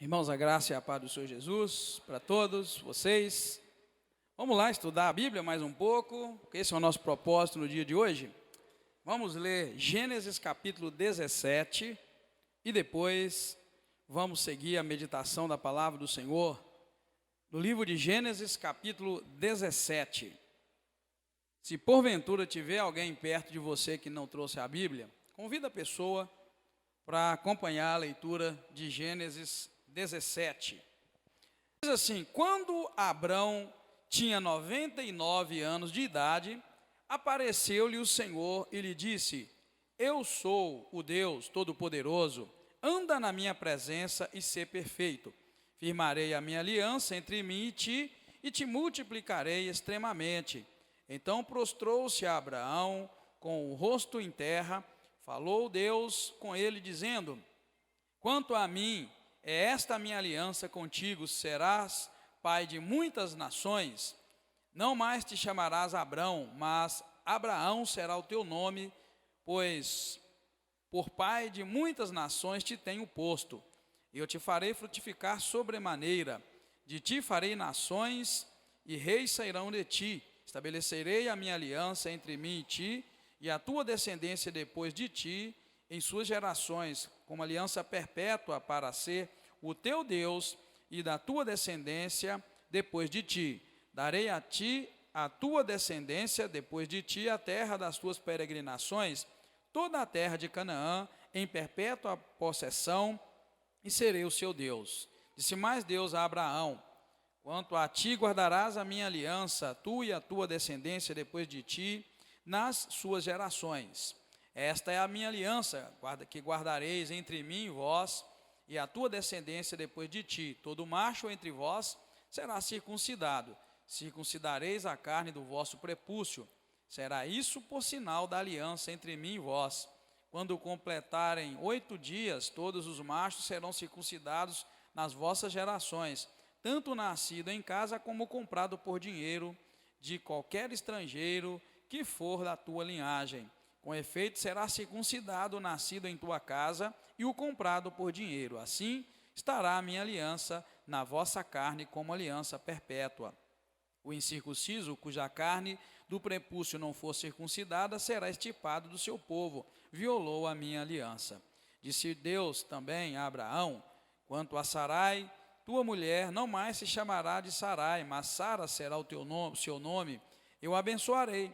Irmãos, a graça e a paz do Senhor Jesus para todos vocês. Vamos lá estudar a Bíblia mais um pouco, porque esse é o nosso propósito no dia de hoje. Vamos ler Gênesis capítulo 17 e depois vamos seguir a meditação da palavra do Senhor no livro de Gênesis capítulo 17. Se porventura tiver alguém perto de você que não trouxe a Bíblia, convida a pessoa para acompanhar a leitura de Gênesis 17. Diz assim: quando Abrão tinha 99 anos de idade, apareceu-lhe o Senhor e lhe disse: eu sou o Deus Todo-Poderoso, anda na minha presença e sê perfeito. Firmarei a minha aliança entre mim e te multiplicarei extremamente. Então prostrou-se Abraão com o rosto em terra, falou Deus com ele, dizendo: quanto a mim, é esta a minha aliança contigo, serás pai de muitas nações. Não mais te chamarás Abrão, mas Abraão será o teu nome, pois por pai de muitas nações te tenho posto. Eu te farei frutificar sobremaneira, de ti farei nações, e reis sairão de ti. Estabelecerei a minha aliança entre mim e ti, e a tua descendência depois de ti, em suas gerações, como aliança perpétua para ser o teu Deus, e da tua descendência depois de ti. Darei a ti, a tua descendência depois de ti, a terra das tuas peregrinações, toda a terra de Canaã, em perpétua possessão, e serei o seu Deus. Disse mais Deus a Abraão: quanto a ti, guardarás a minha aliança, tu e a tua descendência depois de ti, nas suas gerações. Esta é a minha aliança, que guardareis entre mim e vós, e a tua descendência depois de ti. Todo macho entre vós será circuncidado. Circuncidareis a carne do vosso prepúcio. Será isso por sinal da aliança entre mim e vós. Quando completarem 8 dias, todos os machos serão circuncidados nas vossas gerações, tanto nascido em casa como comprado por dinheiro, de qualquer estrangeiro que for da tua linhagem. Com efeito, será circuncidado o nascido em tua casa e o comprado por dinheiro. Assim estará a minha aliança na vossa carne como aliança perpétua. O incircunciso, cuja carne do prepúcio não for circuncidada, será extirpado do seu povo. Violou a minha aliança. Disse Deus também a Abraão: quanto a Sarai, tua mulher, não mais se chamará de Sarai, mas Sara será o teu nome, seu nome. Eu a abençoarei,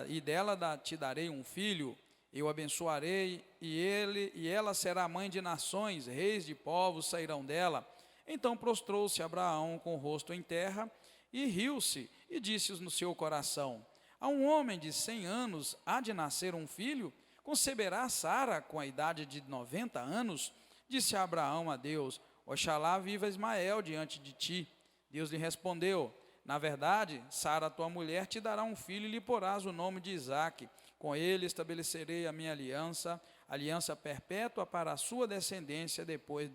e dela te darei um filho. Eu abençoarei, e ela será mãe de nações, reis de povos sairão dela. Então prostrou-se Abraão com o rosto em terra, e riu-se, e disse no seu coração: a um homem de 100 anos há de nascer um filho? Conceberá Sara com a idade de 90 anos? Disse Abraão a Deus: oxalá viva Ismael diante de ti. Deus lhe respondeu: na verdade, Sara, tua mulher, te dará um filho, e lhe porás o nome de Isaque. Com ele estabelecerei a minha aliança, aliança perpétua para a sua descendência depois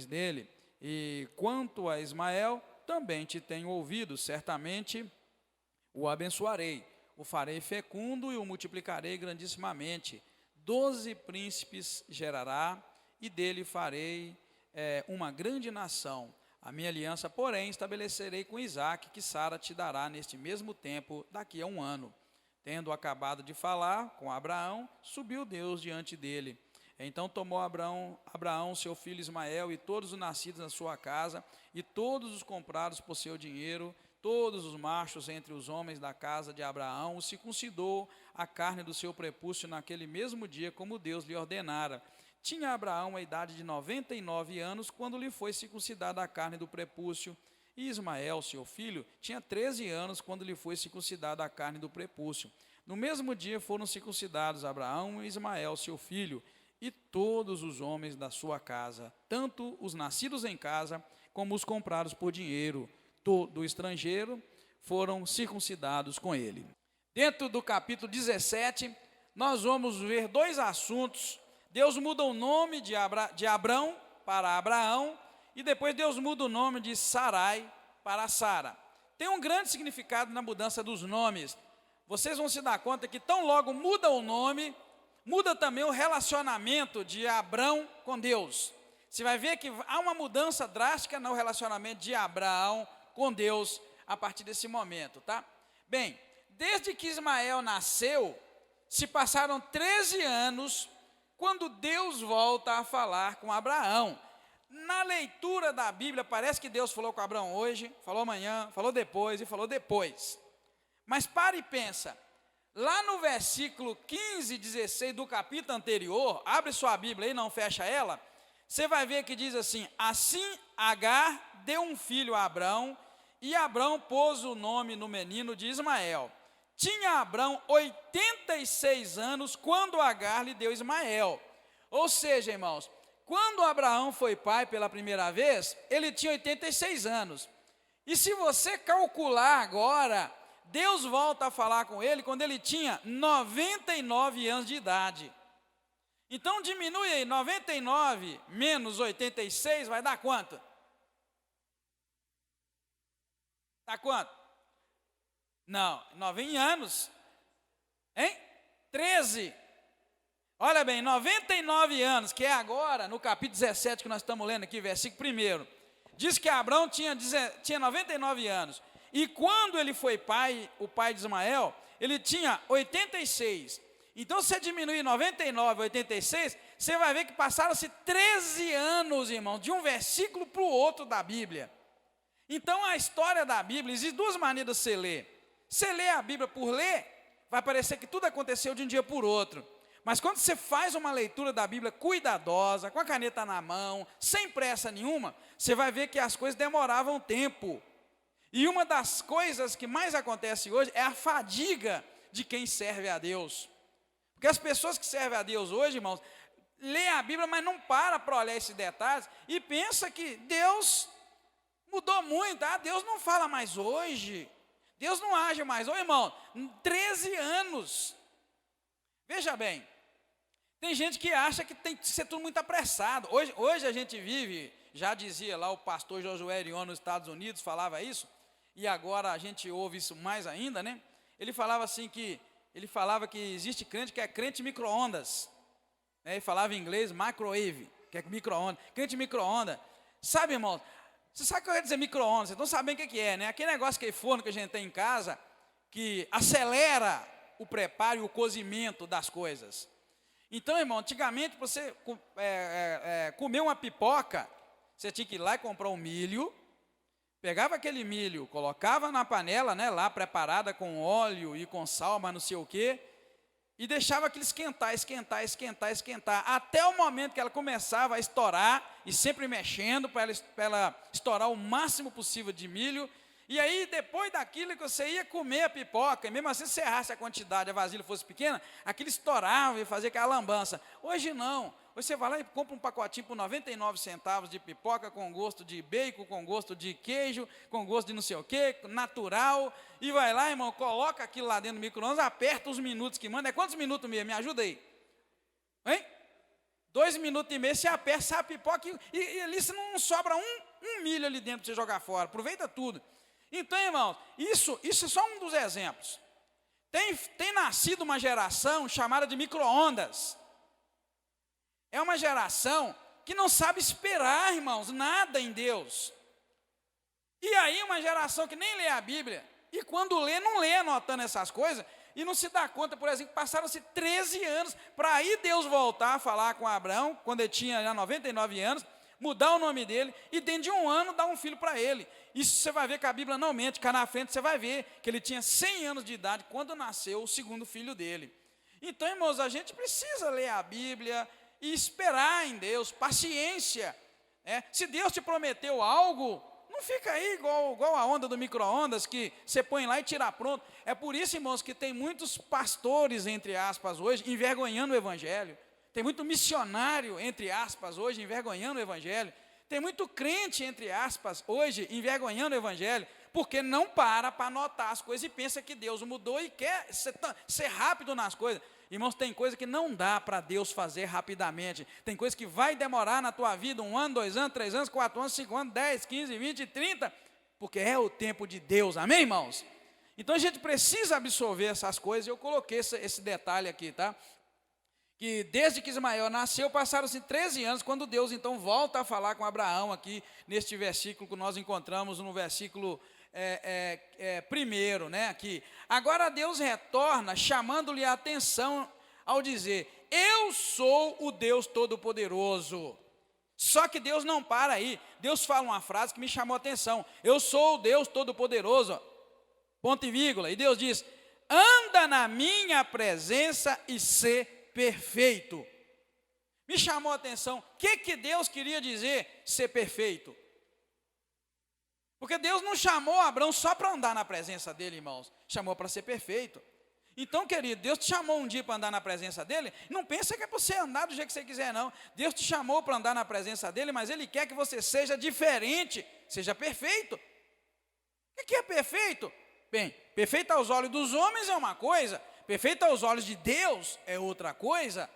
dele. E quanto a Ismael, também te tenho ouvido, certamente o abençoarei, o farei fecundo e o multiplicarei grandissimamente. 12 príncipes gerará, e dele farei uma grande nação. A minha aliança, porém, estabelecerei com Isaque, que Sara te dará neste mesmo tempo, daqui a 1 ano. Tendo acabado de falar com Abraão, subiu Deus diante dele. Então tomou Abraão, seu filho Ismael, e todos os nascidos na sua casa, e todos os comprados por seu dinheiro, todos os machos entre os homens da casa de Abraão, circuncidou a carne do seu prepúcio naquele mesmo dia, como Deus lhe ordenara. Tinha Abraão a idade de 99 anos, quando lhe foi circuncidada a carne do prepúcio, e Ismael, seu filho, tinha 13 anos, quando lhe foi circuncidada a carne do prepúcio. No mesmo dia foram circuncidados Abraão e Ismael, seu filho, e todos os homens da sua casa, tanto os nascidos em casa, como os comprados por dinheiro do estrangeiro, foram circuncidados com ele. Dentro do capítulo 17, nós vamos ver 2 assuntos. Deus muda o nome de Abrão para Abraão, e depois Deus muda o nome de Sarai para Sara. Tem um grande significado na mudança dos nomes. Vocês vão se dar conta que tão logo muda o nome, muda também o relacionamento de Abrão com Deus. Você vai ver que há uma mudança drástica no relacionamento de Abraão com Deus a partir desse momento, tá? Bem, desde que Ismael nasceu, se passaram 13 anos quando Deus volta a falar com Abraão. Na leitura da Bíblia, parece que Deus falou com Abraão hoje, falou amanhã, falou depois e falou depois. Mas para e pensa, lá no versículo 15 e 16 do capítulo anterior, abre sua Bíblia aí, não fecha ela, você vai ver que diz assim: assim Agar deu um filho a Abrão, e Abrão pôs o nome no menino de Ismael. Tinha Abrão 86 anos quando Agar lhe deu Ismael. Ou seja, irmãos, quando Abraão foi pai pela primeira vez, ele tinha 86 anos. E se você calcular agora, Deus volta a falar com ele quando ele tinha 99 anos de idade. Então diminui aí, 99 menos 86 vai dar quanto? Dá quanto? Não, 9 anos. Hein? 13. Olha bem, 99 anos, que é agora, no capítulo 17 que nós estamos lendo aqui, versículo 1. Diz que Abrão tinha 99 anos. E quando ele foi pai, o pai de Ismael, ele tinha 86. Então, se você diminuir 99 a 86, você vai ver que passaram-se 13 anos, irmão, de um versículo para o outro da Bíblia. Então, a história da Bíblia, existem duas maneiras de você ler. Você lê a Bíblia por ler, vai parecer que tudo aconteceu de um dia por outro. Mas quando você faz uma leitura da Bíblia cuidadosa, com a caneta na mão, sem pressa nenhuma, você vai ver que as coisas demoravam tempo. E uma das coisas que mais acontece hoje é a fadiga de quem serve a Deus. Porque as pessoas que servem a Deus hoje, irmãos, lê a Bíblia, mas não para olhar esses detalhes e pensa que Deus mudou muito. Deus não fala mais hoje, Deus não age mais. Irmão, 13 anos. Veja bem, tem gente que acha que tem que ser tudo muito apressado. Hoje a gente vive, já dizia lá o pastor Josué Erion nos Estados Unidos, falava isso, e agora a gente ouve isso mais ainda, né? Ele falava assim que existe crente que é crente micro-ondas. Ele falava em inglês microwave, que é micro-ondas. Crente micro-ondas. Sabe, irmão, você sabe o que eu ia dizer micro-ondas? Vocês não sabem o que é, né? Aquele negócio que é forno que a gente tem em casa, que acelera o preparo e o cozimento das coisas. Então, irmão, antigamente, para você comer uma pipoca, você tinha que ir lá e comprar um milho, pegava aquele milho, colocava na panela, né, lá preparada com óleo e com sal, mas não sei o quê, e deixava aquilo esquentar, até o momento que ela começava a estourar, e sempre mexendo para ela estourar o máximo possível de milho. E aí, depois daquilo que você ia comer a pipoca, e mesmo assim, se errasse a quantidade, a vasilha fosse pequena, aquilo estourava e fazia aquela lambança. Hoje não. Hoje você vai lá e compra um pacotinho por 99 centavos de pipoca, com gosto de bacon, com gosto de queijo, com gosto de não sei o quê, natural, e vai lá, irmão, coloca aquilo lá dentro do micro-ondas, aperta os minutos que manda. É quantos minutos mesmo? Me ajuda aí. Hein? 2 minutos e meio, você aperta a pipoca e ali você não sobra um milho ali dentro para você jogar fora. Aproveita tudo. Então, irmãos, isso é só um dos exemplos. Tem nascido uma geração chamada de micro-ondas. É uma geração que não sabe esperar, irmãos, nada em Deus. E aí uma geração que nem lê a Bíblia, e quando lê, não lê anotando essas coisas, e não se dá conta, por exemplo, que passaram-se 13 anos, para aí Deus voltar a falar com Abraão, quando ele tinha já 99 anos, mudar o nome dele, e dentro de um ano dar um filho para ele. Isso você vai ver que a Bíblia não mente, cá na frente você vai ver que ele tinha 100 anos de idade quando nasceu o segundo filho dele. Então, irmãos, a gente precisa ler a Bíblia e esperar em Deus, paciência. Se Deus te prometeu algo, não fica aí igual a onda do micro-ondas, que você põe lá e tira pronto. É por isso, irmãos, que tem muitos pastores, entre aspas, hoje, envergonhando o Evangelho. Tem muito missionário, entre aspas, hoje, envergonhando o Evangelho. Tem muito crente, entre aspas, hoje, envergonhando o Evangelho, porque não para anotar as coisas e pensa que Deus mudou e quer ser rápido nas coisas. Irmãos, tem coisa que não dá para Deus fazer rapidamente. Tem coisa que vai demorar na tua vida 1 ano, 2 anos, 3 anos, 4 anos, 5 anos, 10, 15, 20, 30, porque é o tempo de Deus, amém, irmãos? Então a gente precisa absorver essas coisas, eu coloquei esse detalhe aqui, tá? que desde que Ismael nasceu, passaram-se 13 anos, quando Deus então volta a falar com Abraão aqui, neste versículo que nós encontramos no versículo primeiro, né, aqui. Agora Deus retorna, chamando-lhe a atenção ao dizer, eu sou o Deus Todo-Poderoso. Só que Deus não para aí, Deus fala uma frase que me chamou a atenção, eu sou o Deus Todo-Poderoso, ponto e vírgula, e Deus diz, anda na minha presença e sê perfeito. Me chamou a atenção, o que Deus queria dizer ser perfeito? Porque Deus não chamou Abraão só para andar na presença dele, irmãos, chamou para ser perfeito. Então, querido, Deus te chamou um dia para andar na presença dele, não pensa que é para você andar do jeito que você quiser, não. Deus te chamou para andar na presença dele, mas ele quer que você seja diferente, seja perfeito. O que é perfeito? Bem, perfeito aos olhos dos homens é uma coisa, perfeito aos olhos de Deus é outra coisa.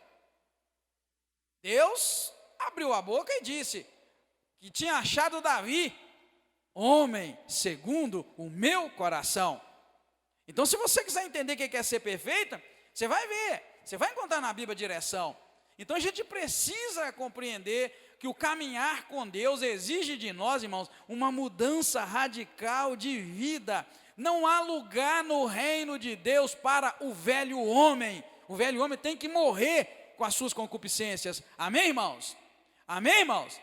Deus abriu a boca e disse que tinha achado Davi, homem segundo o meu coração. Então, se você quiser entender o que é ser perfeita, você vai ver, você vai encontrar na Bíblia a direção. Então, a gente precisa compreender que o caminhar com Deus exige de nós, irmãos, uma mudança radical de vida. Não há lugar no reino de Deus para o velho homem. O velho homem tem que morrer com as suas concupiscências. Amém, irmãos? Amém, irmãos?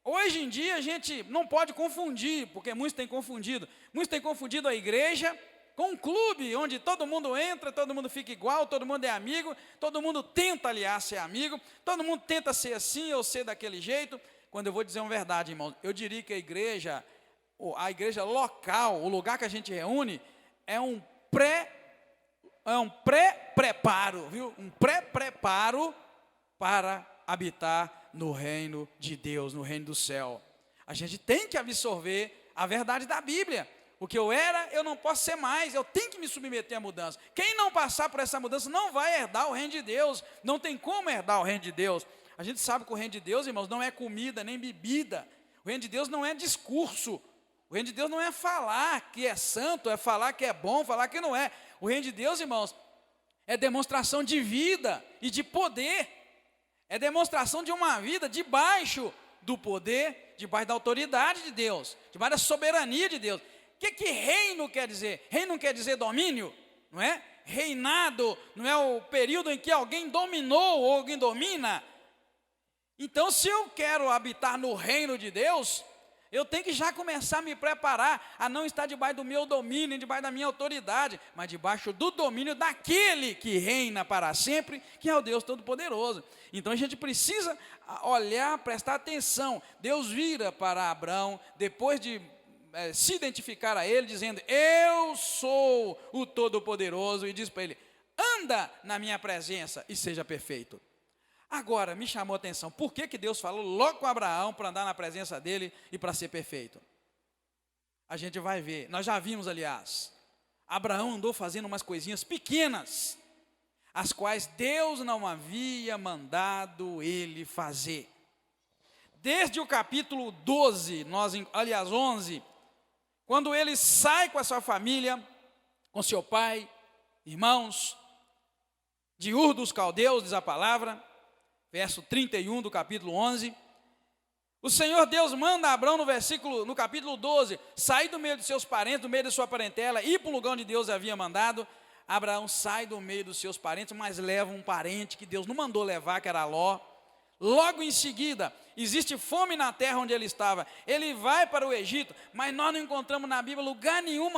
Hoje em dia a gente não pode confundir, porque muitos têm confundido a igreja com um clube onde todo mundo entra, todo mundo fica igual, todo mundo é amigo, todo mundo tenta, aliás, ser amigo, todo mundo tenta ser assim ou ser daquele jeito. Quando eu vou dizer uma verdade, irmãos, eu diria que a igreja local, o lugar que a gente reúne, é um pré-preparo, viu? Um pré-preparo para habitar no reino de Deus, no reino do céu. A gente tem que absorver a verdade da Bíblia. O que eu era, eu não posso ser mais, eu tenho que me submeter à mudança. Quem não passar por essa mudança não vai herdar o reino de Deus, não tem como herdar o reino de Deus. A gente sabe que o reino de Deus, irmãos, não é comida nem bebida. O reino de Deus não é discurso. O reino de Deus não é falar que é santo, é falar que é bom, falar que não é. O reino de Deus, irmãos, é demonstração de vida e de poder. É demonstração de uma vida debaixo do poder, debaixo da autoridade de Deus, debaixo da soberania de Deus. O que reino quer dizer? Reino não quer dizer domínio, não é? Reinado não é o período em que alguém dominou ou alguém domina. Então, se eu quero habitar no reino de Deus, eu tenho que já começar a me preparar a não estar debaixo do meu domínio, debaixo da minha autoridade, mas debaixo do domínio daquele que reina para sempre, que é o Deus Todo-Poderoso. Então a gente precisa olhar, prestar atenção. Deus vira para Abraão, depois de se identificar a ele, dizendo, eu sou o Todo-Poderoso, e diz para ele, anda na minha presença e seja perfeito. Agora, me chamou a atenção, por que Deus falou logo com Abraão para andar na presença dele e para ser perfeito? A gente vai ver, nós já vimos, aliás, Abraão andou fazendo umas coisinhas pequenas, as quais Deus não havia mandado ele fazer. Desde o capítulo 12, 11, quando ele sai com a sua família, com seu pai, irmãos, de Ur dos Caldeus, diz a palavra, verso 31 do capítulo 11, o Senhor Deus manda a Abraão no capítulo 12, sair do meio de seus parentes, do meio de sua parentela, ir para o lugar onde Deus havia mandado. Abraão sai do meio dos seus parentes, mas leva um parente que Deus não mandou levar, que era Ló. Logo em seguida, existe fome na terra onde ele estava, ele vai para o Egito, mas nós não encontramos na Bíblia lugar nenhum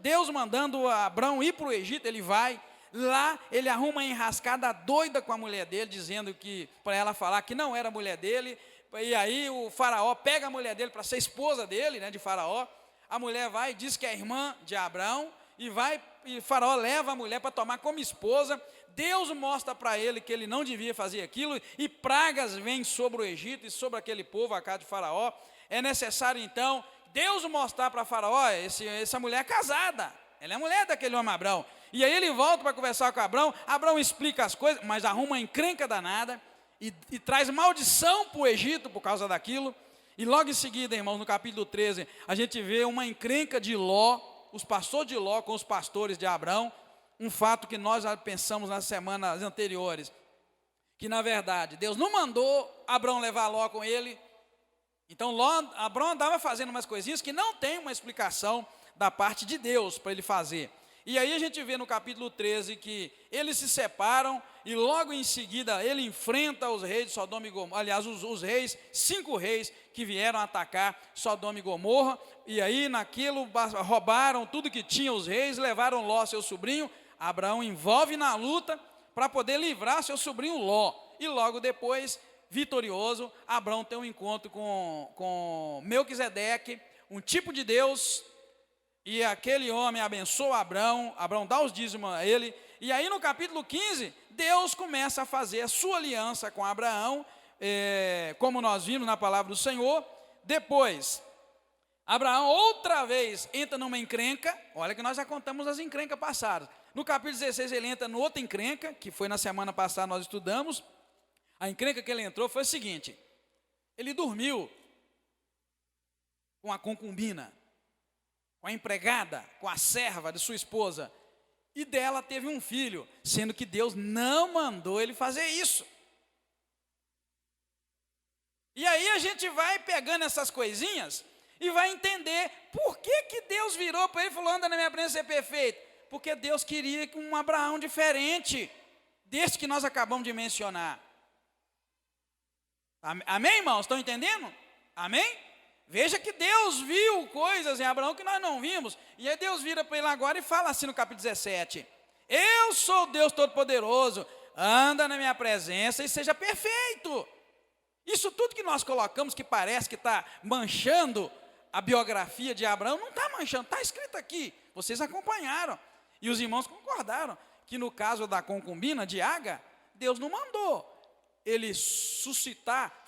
Deus mandando Abraão ir para o Egito. Ele vai, lá ele arruma uma enrascada doida com a mulher dele, dizendo que, para ela falar que não era mulher dele, e aí o faraó pega a mulher dele para ser esposa dele, né, de faraó. A mulher vai e diz que é irmã de Abraão, e faraó leva a mulher para tomar como esposa. Deus mostra para ele que ele não devia fazer aquilo, e pragas vêm sobre o Egito e sobre aquele povo, a casa de faraó. É necessário então Deus mostrar para faraó, essa mulher é casada, ela é mulher daquele homem Abraão. E aí ele volta para conversar com Abraão, Abraão explica as coisas, mas arruma uma encrenca danada, e traz maldição para o Egito por causa daquilo. E logo em seguida, irmãos, no capítulo 13, a gente vê uma encrenca de Ló, os pastores de Ló com os pastores de Abraão, um fato que nós já pensamos nas semanas anteriores. que na verdade Deus não mandou Abraão levar Ló com ele. Então Abraão andava fazendo umas coisinhas que não tem uma explicação da parte de Deus para ele fazer. E aí a gente vê no capítulo 13 que eles se separam e logo em seguida ele enfrenta os reis de Sodoma e Gomorra, aliás, os reis, 5 reis que vieram atacar Sodoma e Gomorra, e aí naquilo roubaram tudo que tinha os reis, levaram Ló, seu sobrinho. Abraão envolve na luta para poder livrar seu sobrinho Ló, e logo depois, vitorioso, Abraão tem um encontro com Melquisedeque, um tipo de Deus. E aquele homem abençoa Abraão, Abraão dá os dízimos a ele, e aí no capítulo 15, Deus começa a fazer a sua aliança com Abraão, como nós vimos na palavra do Senhor. Depois, Abraão outra vez entra numa encrenca, olha que nós já contamos as encrencas passadas. No capítulo 16 ele entra em outra encrenca, que foi na semana passada nós estudamos. A encrenca que ele entrou foi o seguinte: ele dormiu com a concubina, com a empregada, com a serva de sua esposa, e dela teve um filho, sendo que Deus não mandou ele fazer isso. E aí a gente vai pegando essas coisinhas e vai entender por que Deus virou para ele e falou: anda na minha presença, ser perfeito. Porque Deus queria um Abraão diferente desse que nós acabamos de mencionar. Amém, irmãos? Estão entendendo? Amém? Veja que Deus viu coisas em Abraão que nós não vimos. E aí Deus vira para ele agora e fala assim no capítulo 17: eu sou o Deus Todo-Poderoso, anda na minha presença e seja perfeito. Isso tudo que nós colocamos que parece que está manchando a biografia de Abraão, não está manchando, está escrito aqui. Vocês acompanharam. E os irmãos concordaram que no caso da concubina de Agar, Deus não mandou ele suscitar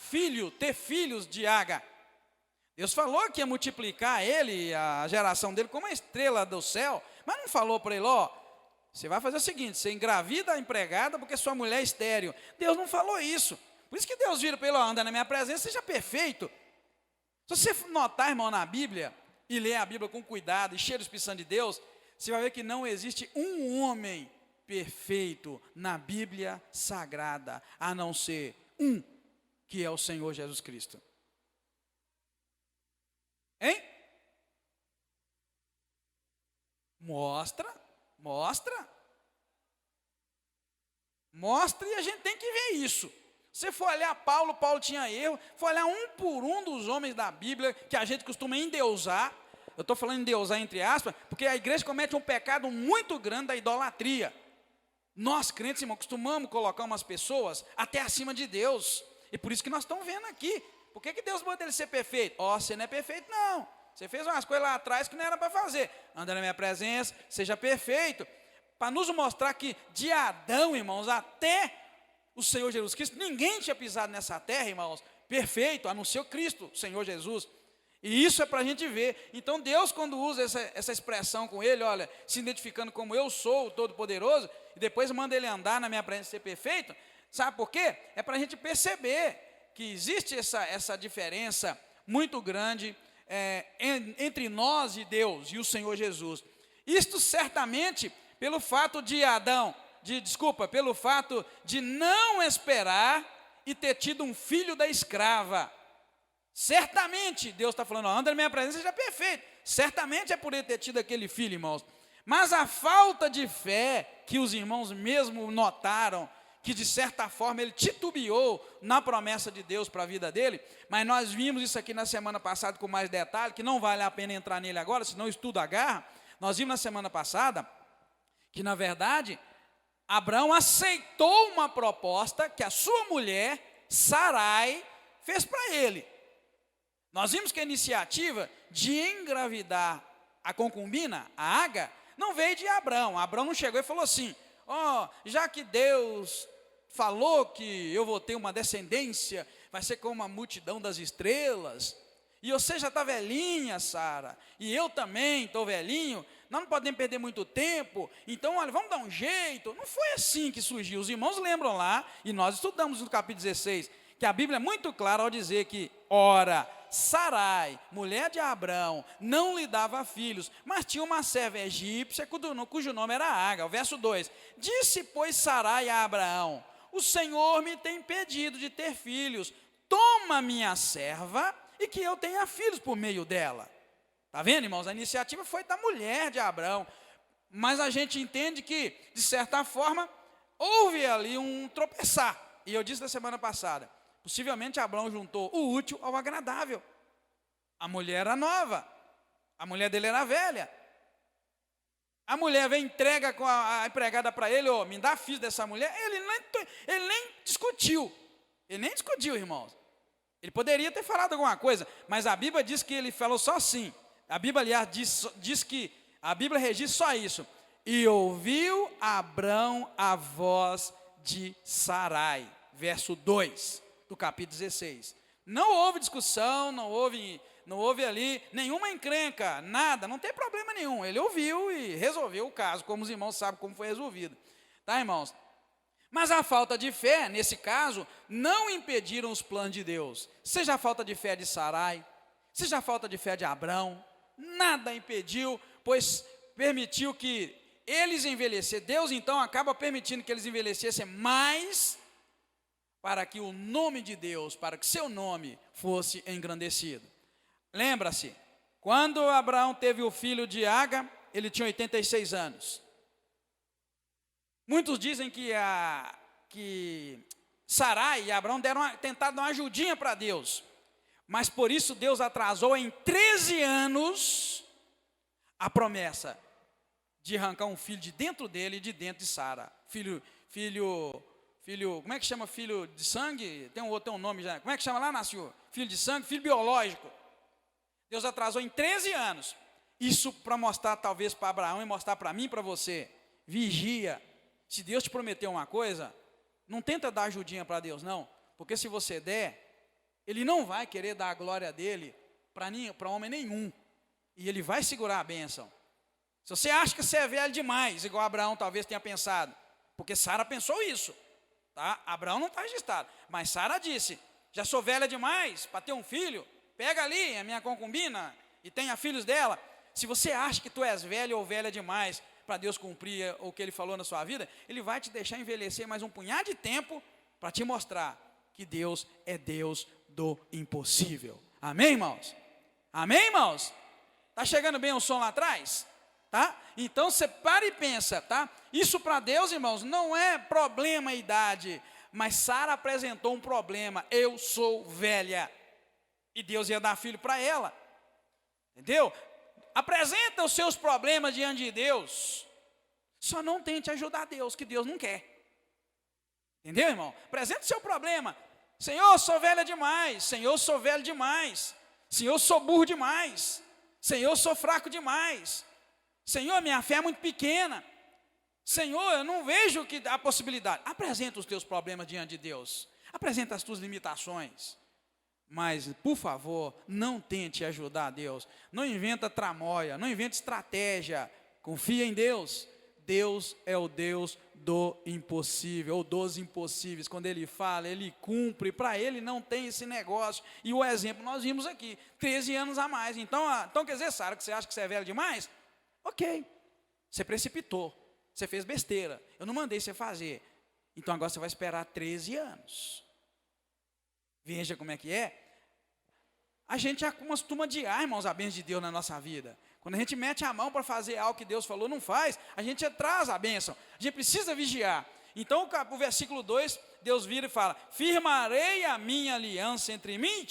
ter filhos de Agar. Deus falou que ia multiplicar ele, a geração dele, como a estrela do céu, mas não falou para ele: ó, você vai fazer o seguinte, você engravida a empregada porque sua mulher é estéril. Deus não falou isso. Por isso que Deus vira para ele: ó, anda na minha presença, seja perfeito. Se você notar, irmão, na Bíblia, e ler a Bíblia com cuidado e cheio do Espírito Santo de Deus, você vai ver que não existe um homem perfeito na Bíblia Sagrada, a não ser um, que é o Senhor Jesus Cristo. Hein? Mostra e a gente tem que ver isso. Se for olhar Paulo tinha erro. For olhar um por um dos homens da Bíblia, que a gente costuma endeusar. Eu estou falando endeusar entre aspas, porque a igreja comete um pecado muito grande da idolatria. Nós, crentes, irmão, costumamos colocar umas pessoas até acima de Deus. E por isso que nós estamos vendo aqui. Por que Deus manda ele ser perfeito? Ó, você não é perfeito, não. Você fez umas coisas lá atrás que não era para fazer. Anda na minha presença, seja perfeito. Para nos mostrar que de Adão, irmãos, até o Senhor Jesus Cristo, ninguém tinha pisado nessa terra, irmãos, perfeito, a não ser o Cristo, o Senhor Jesus. E isso é para a gente ver. Então Deus, quando usa essa expressão com ele, olha, se identificando como eu sou o Todo-Poderoso, e depois manda ele andar na minha presença ser perfeito, sabe por quê? É para a gente perceber que existe essa diferença muito grande entre nós e Deus e o Senhor Jesus. Isto certamente pelo fato pelo fato de não esperar e ter tido um filho da escrava. Certamente Deus está falando: anda na minha presença, seja perfeito. Certamente é por ele ter tido aquele filho, irmãos. Mas a falta de fé que os irmãos mesmo notaram, que de certa forma ele titubeou na promessa de Deus para a vida dele, mas nós vimos isso aqui na semana passada com mais detalhe, que não vale a pena entrar nele agora, senão o estudo agarra. Nós vimos na semana passada que, na verdade, Abraão aceitou uma proposta que a sua mulher, Sarai, fez para ele. Nós vimos que a iniciativa de engravidar a concubina, a Agar, não veio de Abraão. Abraão não chegou e falou assim: ó, já que Deus falou que eu vou ter uma descendência, vai ser como a multidão das estrelas, e você já está velhinha, Sara, e eu também estou velhinho, nós não podemos perder muito tempo, então olha, vamos dar um jeito. Não foi assim que surgiu. Os irmãos lembram lá, e nós estudamos no capítulo 16, que a Bíblia é muito clara ao dizer que, ora, Sarai, mulher de Abraão, não lhe dava filhos, mas tinha uma serva egípcia cujo nome era Agar. O verso 2: disse, pois, Sarai a Abraão: o Senhor me tem impedido de ter filhos. Toma minha serva e que eu tenha filhos por meio dela. Está vendo, irmãos? A iniciativa foi da mulher de Abraão. Mas a gente entende que, de certa forma, houve ali um tropeçar. E eu disse na semana passada, possivelmente Abraão juntou o útil ao agradável. A mulher era nova, a mulher dele era velha. A mulher vem entrega com a empregada para ele, me dá filho dessa mulher. Ele nem discutiu. Ele nem discutiu, irmãos. Ele poderia ter falado alguma coisa, mas a Bíblia diz que ele falou só assim. A Bíblia, aliás, diz que a Bíblia registra só isso. E ouviu Abrão a voz de Sarai. Verso 2 do capítulo 16. Não houve discussão, não houve ali nenhuma encrenca, nada, não tem problema nenhum. Ele ouviu e resolveu o caso, como os irmãos sabem como foi resolvido. Tá, irmãos? Mas a falta de fé, nesse caso, não impediram os planos de Deus. Seja a falta de fé de Sarai, seja a falta de fé de Abrão, nada impediu, pois permitiu que eles envelhecessem. Deus, então, acaba permitindo que eles envelhecessem mais para que o nome de Deus, para que seu nome fosse engrandecido. Lembra-se, quando Abraão teve o filho de Agar, ele tinha 86 anos. Muitos dizem que Sarai e Abraão tentaram dar uma ajudinha para Deus. Mas por isso Deus atrasou em 13 anos a promessa de arrancar um filho de dentro dele e de dentro de Sara. Filho, como é que chama filho de sangue? Tem um nome já. Como é que chama lá, Nasceu? Filho de sangue, filho biológico. Deus atrasou em 13 anos. Isso para mostrar talvez para Abraão e mostrar para mim e para você. Vigia. Se Deus te prometeu uma coisa, não tenta dar ajudinha para Deus, não. Porque se você der, Ele não vai querer dar a glória dele para homem nenhum. E Ele vai segurar a bênção. Se você acha que você é velho demais, igual Abraão talvez tenha pensado, porque Sara pensou isso. Tá? Abraão não está registrado, mas Sara disse, já sou velha demais para ter um filho, pega ali a minha concubina e tenha filhos dela. Se você acha que tu és velho ou velha demais para Deus cumprir o que Ele falou na sua vida, Ele vai te deixar envelhecer mais um punhado de tempo para te mostrar que Deus é Deus do impossível. Amém, irmãos? Amém, irmãos? Está chegando bem o som lá atrás? Tá? Então você para e pensa, tá? Isso para Deus, irmãos, não é problema a idade, mas Sara apresentou um problema. Eu sou velha. E Deus ia dar filho para ela. Entendeu? Apresenta os seus problemas diante de Deus. Só não tente ajudar Deus, que Deus não quer. Entendeu, irmão? Apresenta o seu problema. Senhor, sou velha demais. Senhor, sou velho demais. Senhor, sou burro demais. Senhor, sou fraco demais. Senhor, minha fé é muito pequena. Senhor, eu não vejo a possibilidade. Apresenta os teus problemas diante de Deus. Apresenta as tuas limitações. Mas, por favor, não tente ajudar a Deus. Não inventa tramóia, não inventa estratégia. Confia em Deus. Deus é o Deus do impossível, ou dos impossíveis. Quando Ele fala, Ele cumpre. Para Ele não tem esse negócio. E o exemplo nós vimos aqui, 13 anos a mais. Então quer dizer, Sara, que você acha que você é velho demais? Ok, você precipitou, você fez besteira, eu não mandei você fazer, então agora você vai esperar 13 anos. Veja como é que é. A gente costuma adiar, irmãos, a bênção de Deus na nossa vida. Quando a gente mete a mão para fazer algo que Deus falou, não faz, a gente atrasa a bênção, a gente precisa vigiar. Então o versículo 2, Deus vira e fala, firmarei a minha aliança entre mim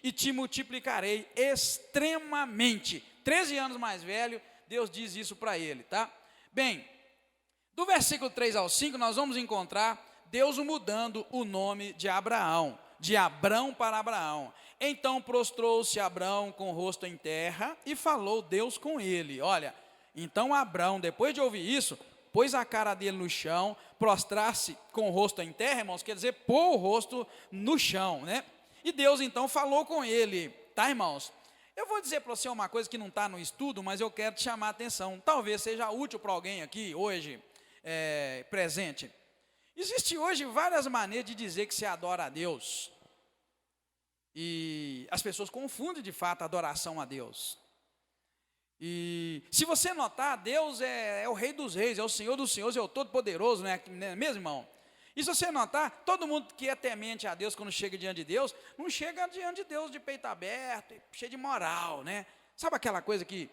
e te multiplicarei extremamente. 13 anos mais velho, Deus diz isso para ele, tá? Bem, do versículo 3 ao 5, nós vamos encontrar Deus mudando o nome de Abraão, de Abrão para Abraão. Então prostrou-se Abrão com o rosto em terra e falou Deus com ele. Olha, então Abrão, depois de ouvir isso, pôs a cara dele no chão, prostrar-se com o rosto em terra, irmãos, quer dizer, pôr o rosto no chão, né? E Deus então falou com ele, tá, irmãos? Eu vou dizer para você uma coisa que não está no estudo, mas eu quero te chamar a atenção. Talvez seja útil para alguém aqui hoje, presente. Existe hoje várias maneiras de dizer que se adora a Deus. E as pessoas confundem de fato a adoração a Deus. E se você notar, Deus é o Rei dos Reis, é o Senhor dos Senhores, é o Todo-Poderoso, não é mesmo, irmão? E se você notar, todo mundo que é temente a Deus, quando chega diante de Deus, não chega diante de Deus de peito aberto, cheio de moral, né? Sabe aquela coisa que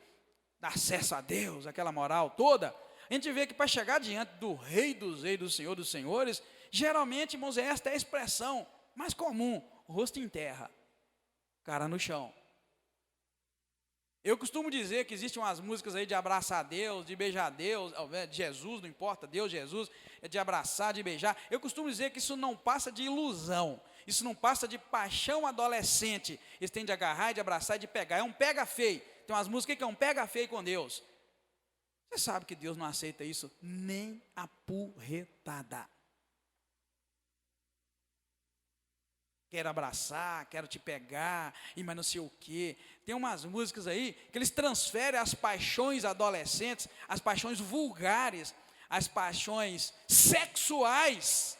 dá acesso a Deus, aquela moral toda? A gente vê que para chegar diante do Rei dos Reis, do Senhor dos Senhores, geralmente, irmãos, esta é a expressão mais comum: rosto em terra, cara no chão. Eu costumo dizer que existem umas músicas aí de abraçar Deus, de beijar Deus, de Jesus, não importa, Deus, Jesus, é de abraçar, de beijar. Eu costumo dizer que isso não passa de ilusão, isso não passa de paixão adolescente. Eles têm de agarrar, de abraçar e de pegar. É um pega feio. Tem umas músicas que é um pega feio com Deus. Você sabe que Deus não aceita isso nem a porretada. Quero abraçar, quero te pegar, e mas não sei o quê. Tem umas músicas aí que eles transferem as paixões adolescentes, as paixões vulgares, as paixões sexuais.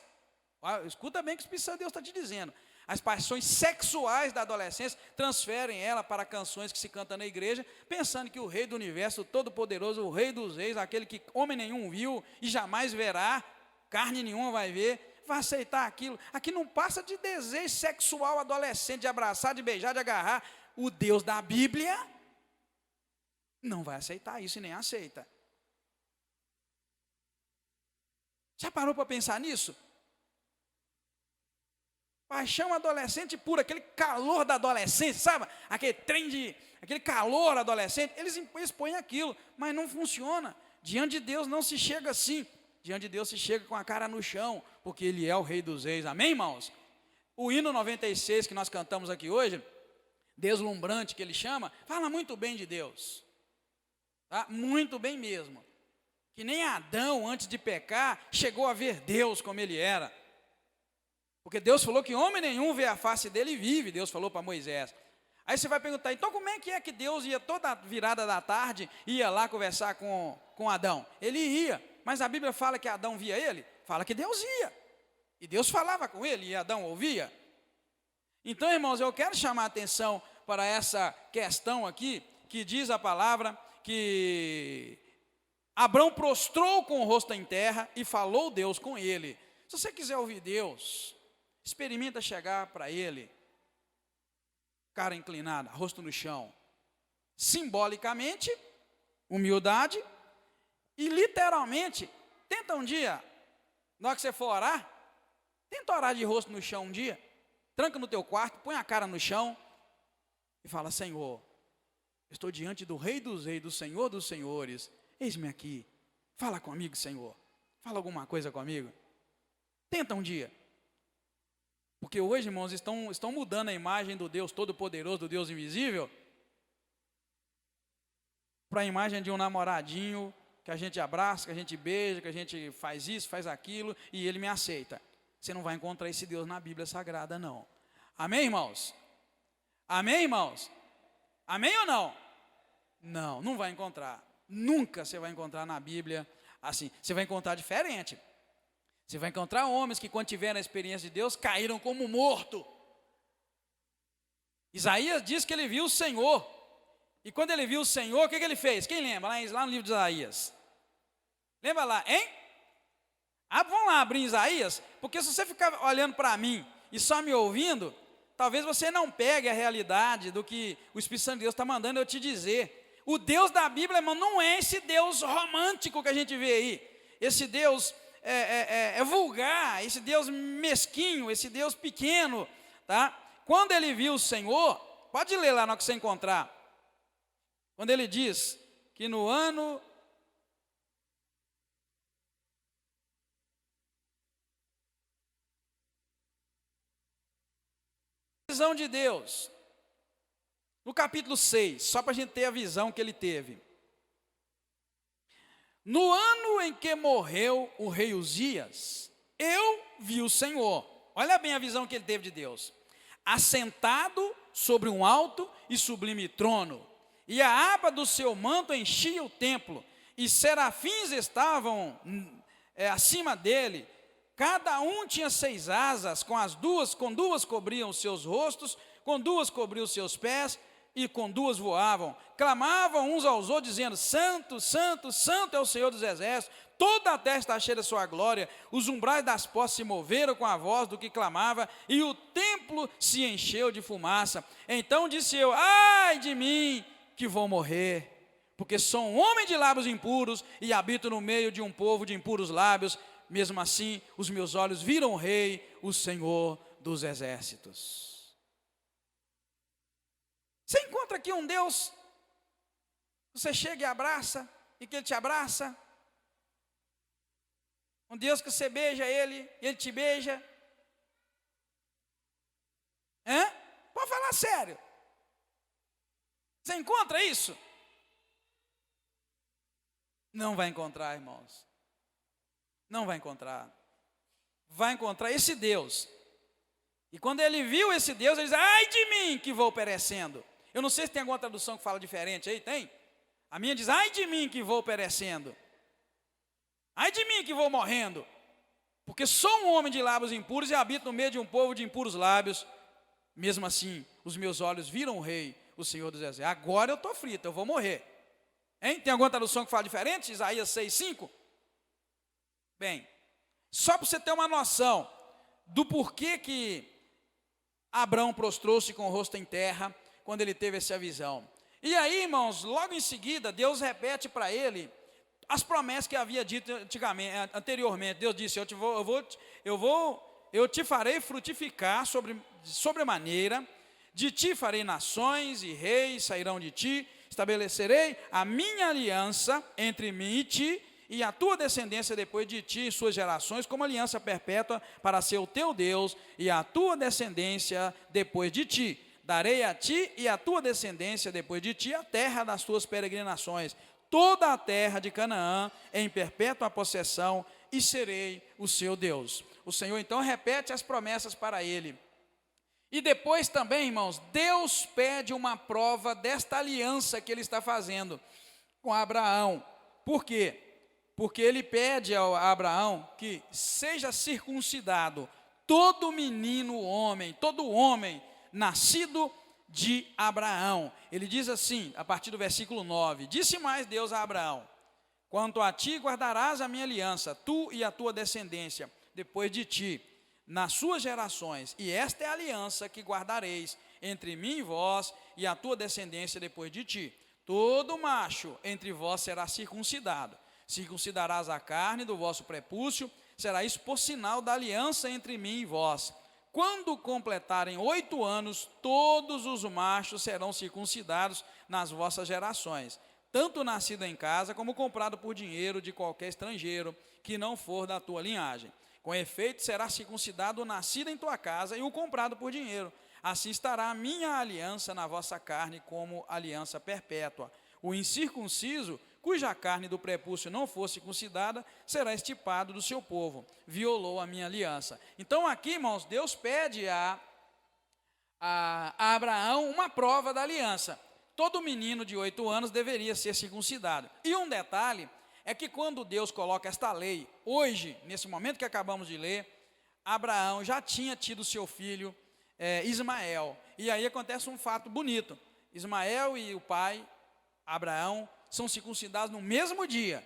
Escuta bem o que o Espírito Santo de Deus está te dizendo. As paixões sexuais da adolescência, transferem ela para canções que se cantam na igreja, pensando que o Rei do Universo, o Todo-Poderoso, o Rei dos Reis, aquele que homem nenhum viu e jamais verá, carne nenhuma vai ver, vai aceitar aquilo. Aqui não passa de desejo sexual adolescente, de abraçar, de beijar, de agarrar. O Deus da Bíblia não vai aceitar isso e nem aceita. Já parou para pensar nisso? Paixão adolescente pura, aquele calor da adolescência, sabe? Aquele trem aquele calor adolescente, eles põem aquilo, mas não funciona. Diante de Deus não se chega assim. Diante de Deus se chega com a cara no chão, porque Ele é o Rei dos Reis, amém, irmãos? O hino 96 que nós cantamos aqui hoje, deslumbrante que ele chama, fala muito bem de Deus, tá? Muito bem mesmo, que nem Adão antes de pecar, chegou a ver Deus como Ele era, porque Deus falou que homem nenhum vê a face dele e vive, Deus falou para Moisés. Aí você vai perguntar, então como é que Deus ia toda virada da tarde, ia lá conversar com Adão? Ele ia, mas a Bíblia fala que Adão via ele? Fala que Deus ia, e Deus falava com ele, e Adão ouvia. Então, irmãos, eu quero chamar a atenção para essa questão aqui, que diz a palavra que Abrão prostrou com o rosto em terra e falou Deus com ele. Se você quiser ouvir Deus, experimenta chegar para Ele, cara inclinada, rosto no chão, simbolicamente, humildade, e literalmente, tenta um dia, na hora que você for orar, tenta orar de rosto no chão um dia, tranca no teu quarto, põe a cara no chão, e fala, Senhor, estou diante do Rei dos Reis, do Senhor dos Senhores, eis-me aqui, fala comigo, Senhor, fala alguma coisa comigo, tenta um dia, porque hoje, irmãos, estão mudando a imagem do Deus Todo-Poderoso, do Deus Invisível, para a imagem de um namoradinho, que a gente abraça, que a gente beija, que a gente faz isso, faz aquilo, e ele me aceita. Você não vai encontrar esse Deus na Bíblia Sagrada, não. Amém, irmãos? Amém, irmãos? Amém ou não? Não, não vai encontrar. Nunca você vai encontrar na Bíblia assim. Você vai encontrar diferente. Você vai encontrar homens que, quando tiveram a experiência de Deus, caíram como morto. Isaías diz que ele viu o Senhor. E quando ele viu o Senhor, o que ele fez? Quem lembra? Lá no livro de Isaías. Lembra lá, hein? Vamos lá abrir Isaías, porque se você ficar olhando para mim e só me ouvindo, talvez você não pegue a realidade do que o Espírito Santo de Deus está mandando eu te dizer. O Deus da Bíblia, irmão, não é esse Deus romântico que a gente vê aí. Esse Deus é vulgar, esse Deus mesquinho, esse Deus pequeno, tá? Quando ele viu o Senhor, pode ler lá no que você encontrar. Quando ele diz que no ano visão de Deus, no capítulo 6, só para a gente ter a visão que ele teve. No ano em que morreu o rei Uzias, eu vi o Senhor. Olha bem a visão que ele teve de Deus. Assentado sobre um alto e sublime trono, e a aba do seu manto enchia o templo, e serafins estavam acima dele. Cada um tinha 6 asas, com duas cobriam os seus rostos, com 2 cobriam os seus pés, e com duas voavam, clamavam uns aos outros, dizendo: Santo, Santo, Santo é o Senhor dos exércitos, toda a terra está cheia da sua glória. Os umbrais das portas se moveram com a voz do que clamava, e o templo se encheu de fumaça. Então disse eu: ai de mim, que vou morrer, porque sou um homem de lábios impuros, e habito no meio de um povo de impuros lábios. Mesmo assim, os meus olhos viram o Rei, o Senhor dos exércitos. Você encontra aqui um Deus, você chega e abraça, e que Ele te abraça. Um Deus que você beija Ele, e Ele te beija. Pode falar sério. Você encontra isso? Não vai encontrar, irmãos. Não vai encontrar. Vai encontrar esse Deus. E quando ele viu esse Deus, ele diz: ai de mim que vou perecendo. Eu não sei se tem alguma tradução que fala diferente aí, tem? A minha diz: ai de mim que vou perecendo. Ai de mim que vou morrendo. Porque sou um homem de lábios impuros e habito no meio de um povo de impuros lábios. Mesmo assim, os meus olhos viram o Rei, o Senhor dos exércitos. Agora eu estou frito, eu vou morrer. Hein? Tem alguma tradução que fala diferente? Isaías 6:5? Bem, só para você ter uma noção do porquê que Abraão prostrou-se com o rosto em terra quando ele teve essa visão. E aí, irmãos, logo em seguida, Deus repete para ele as promessas que havia dito anteriormente. Deus disse: eu te farei frutificar sobremaneira, de ti farei nações e reis sairão de ti, estabelecerei a minha aliança entre mim e ti, e a tua descendência depois de ti, e suas gerações, como aliança perpétua, para ser o teu Deus, e a tua descendência depois de ti. Darei a ti e a tua descendência depois de ti a terra das tuas peregrinações, toda a terra de Canaã em perpétua possessão, e serei o seu Deus. O Senhor então repete as promessas para ele. E depois também, irmãos, Deus pede uma prova desta aliança que ele está fazendo com Abraão. Por quê? Porque ele pede a Abraão que seja circuncidado todo menino homem, todo homem nascido de Abraão. Ele diz assim, a partir do versículo 9: disse mais Deus a Abraão: quanto a ti guardarás a minha aliança, tu e a tua descendência depois de ti, nas suas gerações, e esta é a aliança que guardareis entre mim e vós e a tua descendência depois de ti. Todo macho entre vós será circuncidado. Circuncidarás a carne do vosso prepúcio, será isso por sinal da aliança entre mim e vós. Quando completarem 8 anos, todos os machos serão circuncidados nas vossas gerações, tanto nascido em casa, como comprado por dinheiro de qualquer estrangeiro, que não for da tua linhagem. Com efeito, será circuncidado o nascido em tua casa e o comprado por dinheiro. Assim estará a minha aliança na vossa carne como aliança perpétua. O incircunciso, cuja carne do prepúcio não for circuncidada, será extirpado do seu povo. Violou a minha aliança. Então aqui, irmãos, Deus pede a Abraão uma prova da aliança. Todo menino de 8 anos deveria ser circuncidado. E um detalhe é que quando Deus coloca esta lei, hoje, nesse momento que acabamos de ler, Abraão já tinha tido seu filho Ismael. E aí acontece um fato bonito. Ismael e o pai, Abraão, são circuncidados no mesmo dia.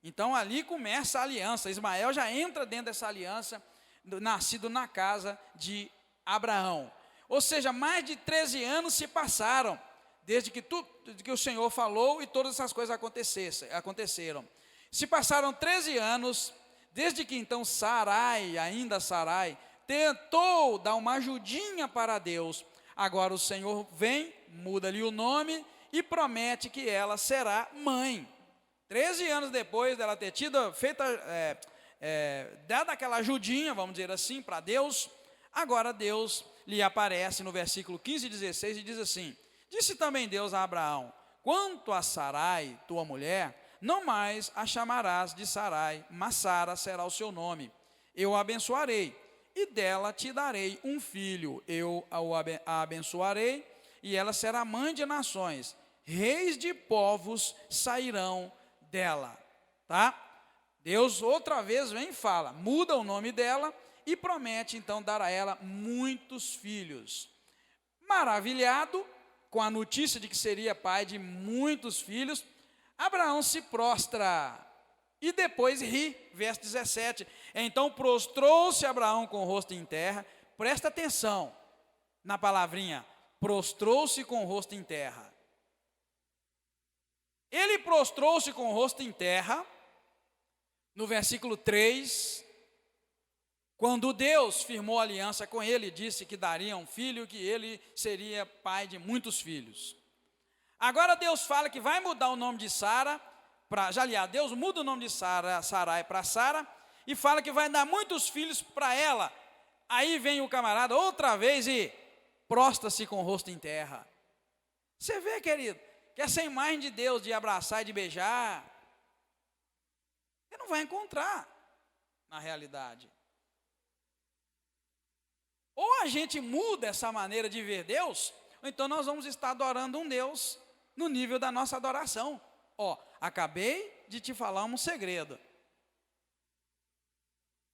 Então ali começa a aliança. Ismael já entra dentro dessa aliança, nascido na casa de Abraão. Ou seja, mais de 13 anos se passaram, desde que o Senhor falou e todas essas coisas aconteceram. Se passaram 13 anos, desde que então Sarai, tentou dar uma ajudinha para Deus. Agora o Senhor vem, muda-lhe o nome e promete que ela será mãe. 13 anos depois dela ter dado aquela ajudinha, vamos dizer assim, para Deus, agora Deus lhe aparece no versículo 15 e 16 e diz assim: disse também Deus a Abraão: quanto a Sarai, tua mulher, não mais a chamarás de Sarai, mas Sara será o seu nome. Eu a abençoarei, e dela te darei um filho. Eu a abençoarei, e ela será mãe de nações. Reis de povos sairão dela. Tá? Deus outra vez vem e fala, muda o nome dela e promete então dar a ela muitos filhos. Maravilhado, com a notícia de que seria pai de muitos filhos, Abraão se prostra e depois ri, verso 17. Então prostrou-se Abraão com o rosto em terra. Presta atenção na palavrinha, prostrou-se com o rosto em terra. Ele prostrou-se com o rosto em terra, no versículo 3, quando Deus firmou aliança com ele, disse que daria um filho, que ele seria pai de muitos filhos. Agora Deus fala que vai mudar o nome de Sara, aliás, Deus muda o nome de Sarai para Sara, e fala que vai dar muitos filhos para ela. Aí vem o camarada outra vez e prostra-se com o rosto em terra. Você vê, querido, que essa imagem de Deus de abraçar e de beijar, você não vai encontrar na realidade. Ou a gente muda essa maneira de ver Deus, ou então nós vamos estar adorando um Deus no nível da nossa adoração. Acabei de te falar um segredo.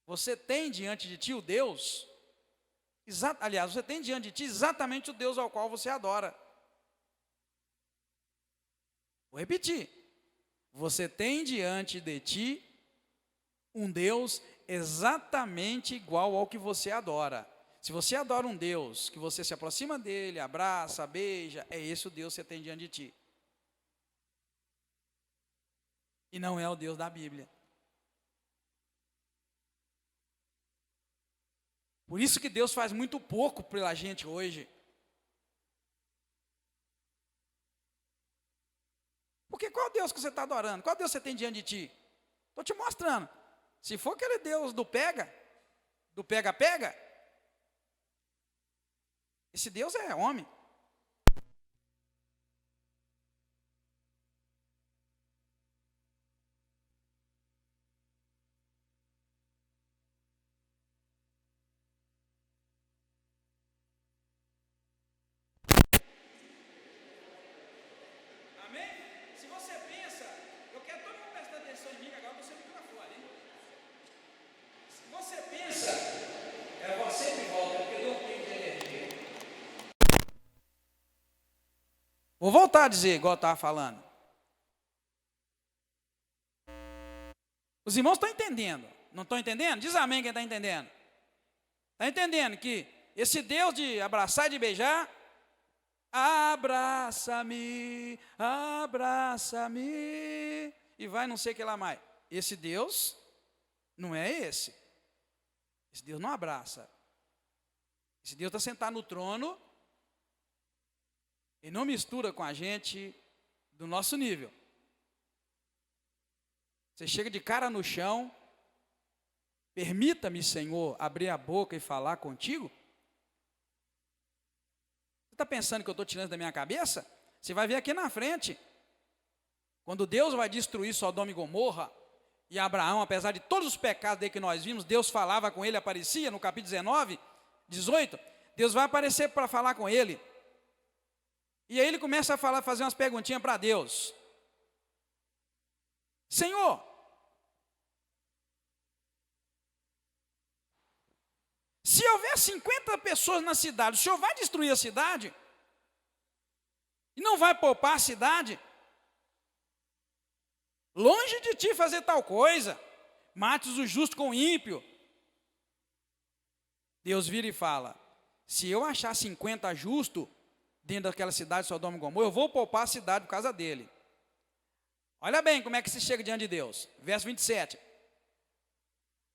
Você tem diante de ti o Deus, aliás, você tem diante de ti exatamente o Deus ao qual você adora. Vou repetir. Você tem diante de ti um Deus exatamente igual ao que você adora. Se você adora um Deus, que você se aproxima dele, abraça, beija, é esse o Deus que você tem diante de ti. E não é o Deus da Bíblia. Por isso que Deus faz muito pouco pela gente hoje. Porque qual Deus que você está adorando? Qual Deus você tem diante de ti? Estou te mostrando. Se for aquele Deus do pega-pega, esse Deus é homem. Amém? Se você pensa, eu quero todo mundo prestar atenção em mim, agora você no microfone, hein? Se você pensa, você me volta, porque eu dou um pico de energia. Vou voltar a dizer, igual eu estava falando. Os irmãos estão entendendo, não estão entendendo? Diz amém quem está entendendo. Está entendendo que esse Deus de abraçar e de beijar, abraça-me, abraça-me, e vai não sei o que lá mais. Esse Deus não é esse. Esse Deus não abraça. Esse Deus está sentado no trono e não mistura com a gente do nosso nível. Você chega de cara no chão, permita-me, Senhor, abrir a boca e falar contigo. Você está pensando que eu estou tirando da minha cabeça? Você vai ver aqui na frente. Quando Deus vai destruir Sodoma e Gomorra, e Abraão, apesar de todos os pecados dele que nós vimos, Deus falava com ele, aparecia no capítulo 19, 18, Deus vai aparecer para falar com ele. E aí ele começa a fazer umas perguntinhas para Deus. Senhor, se houver 50 pessoas na cidade, o Senhor vai destruir a cidade? E não vai poupar a cidade? Longe de ti fazer tal coisa. Mates o justo com o ímpio. Deus vira e fala, se eu achar 50 justos dentro daquela cidade de Sodoma e Gomorra, eu vou poupar a cidade por causa dele. Olha bem como é que se chega diante de Deus. Verso 27.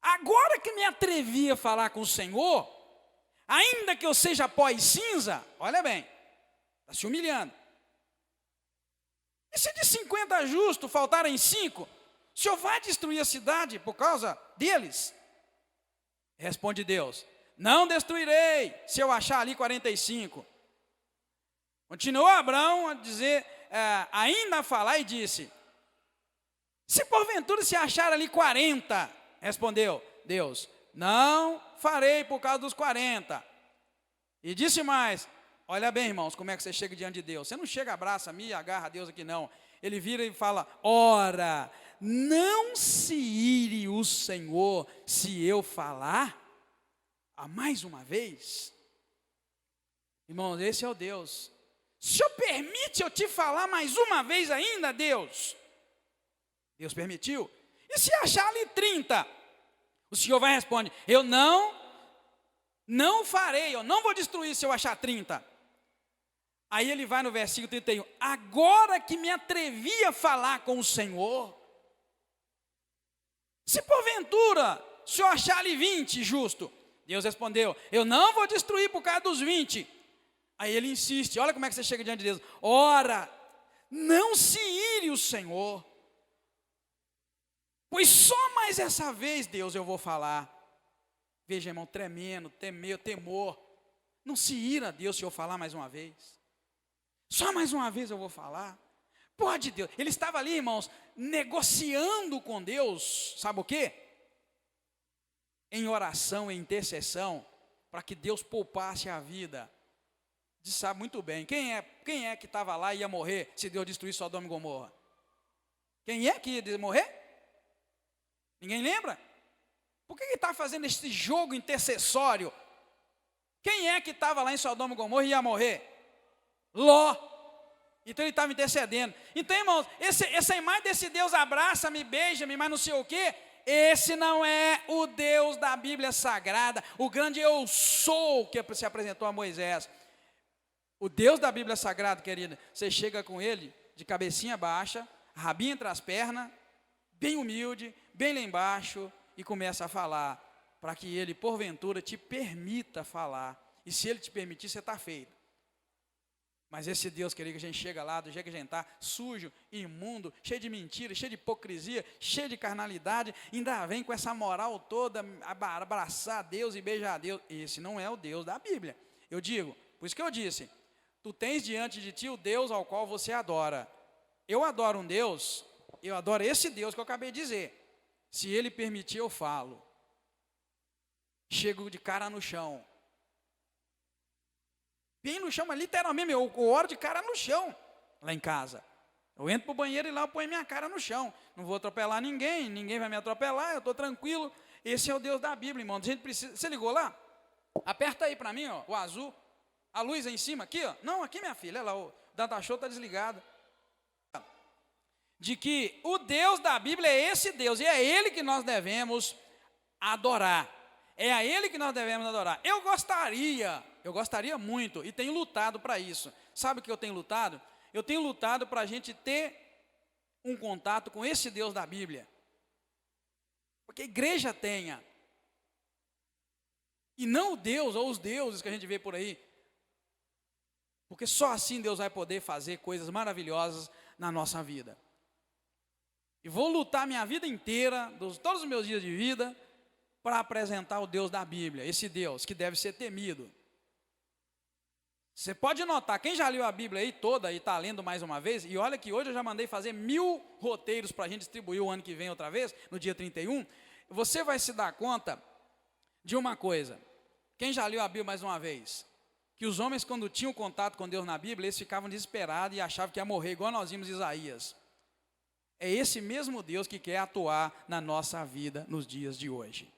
Agora que me atrevi a falar com o Senhor, ainda que eu seja pó e cinza, olha bem, está se humilhando. E se de 50 justos faltarem 5, o Senhor vai destruir a cidade por causa deles? Responde Deus, não destruirei se eu achar ali 45. Continuou Abraão a dizer, ainda a falar e disse, se porventura se achar ali 40, respondeu Deus, não farei por causa dos 40. E disse mais, olha bem, irmãos, como é que você chega diante de Deus. Você não chega, abraça-me e agarra a Deus aqui, não. Ele vira e fala, ora, não se ire o Senhor se eu falar? A mais uma vez. Irmãos, esse é o Deus. O Senhor permite eu te falar mais uma vez ainda, Deus? Deus permitiu. E se achar ali 30? O Senhor vai responder: eu não farei, eu não vou destruir se eu achar 30. Aí ele vai no versículo 31. Agora que me atrevi a falar com o Senhor, se porventura o Senhor achar ali 20, justo. Deus respondeu: eu não vou destruir por causa dos 20. Aí ele insiste, olha como é que você chega diante de Deus. Ora, não se ire o Senhor, pois só mais essa vez, Deus, eu vou falar. Veja, irmão, tremendo, temor. Não se ira, Deus, se eu falar mais uma vez. Só mais uma vez eu vou falar. Pode, Deus. Ele estava ali, irmãos, negociando com Deus, sabe o quê? Em oração, em intercessão, para que Deus poupasse a vida. Você sabe muito bem, quem é que estava lá e ia morrer se Deus destruísse Sodoma e Gomorra? Quem é que ia morrer? Ninguém lembra? Por que está fazendo esse jogo intercessório? Quem é que estava lá em Sodoma e Gomorra e ia morrer? Ló. Então ele estava intercedendo. Então, irmãos, essa imagem desse Deus abraça-me, beija-me, mas não sei o quê, esse não é o Deus da Bíblia Sagrada, o grande eu sou que se apresentou a Moisés. O Deus da Bíblia Sagrada, querida, você chega com ele de cabecinha baixa, rabinho entre as pernas, bem humilde, bem lá embaixo, e começa a falar, para que ele, porventura, te permita falar. E se ele te permitir, você está feito. Mas esse Deus, querido, que a gente chega lá, do jeito que a gente está, sujo, imundo, cheio de mentira, cheio de hipocrisia, cheio de carnalidade, ainda vem com essa moral toda, abraçar Deus e beijar Deus. Esse não é o Deus da Bíblia. Eu digo, por isso que eu disse, tu tens diante de ti o Deus ao qual você adora. Eu adoro um Deus, eu adoro esse Deus que eu acabei de dizer. Se ele permitir, eu falo. Chego de cara no chão. Bem no chão, mas literalmente, eu oro de cara no chão, lá em casa. Eu entro para o banheiro e lá eu ponho minha cara no chão. Não vou atropelar ninguém, ninguém vai me atropelar, eu estou tranquilo. Esse é o Deus da Bíblia, irmão. A gente precisa. Você ligou lá? Aperta aí para mim, ó, o azul. A luz aí em cima, aqui, ó. Não, aqui, minha filha, olha lá, o data show está desligado. De que o Deus da Bíblia é esse Deus, e é Ele que nós devemos adorar. É a Ele que nós devemos adorar. Eu gostaria muito, e tenho lutado para isso. Sabe o que eu tenho lutado? Eu tenho lutado para a gente ter um contato com esse Deus da Bíblia. Porque a igreja tenha. E não o Deus, ou os deuses que a gente vê por aí. Porque só assim Deus vai poder fazer coisas maravilhosas na nossa vida. E vou lutar minha vida inteira, todos os meus dias de vida, para apresentar o Deus da Bíblia, esse Deus que deve ser temido. Você pode notar, quem já leu a Bíblia aí toda e está lendo mais uma vez, e olha que hoje eu já mandei fazer 1000 roteiros para a gente distribuir o ano que vem outra vez, no dia 31, você vai se dar conta de uma coisa. Quem já leu a Bíblia mais uma vez? Que os homens, quando tinham contato com Deus na Bíblia, eles ficavam desesperados e achavam que ia morrer, igual nós vimos Isaías. É esse mesmo Deus que quer atuar na nossa vida nos dias de hoje.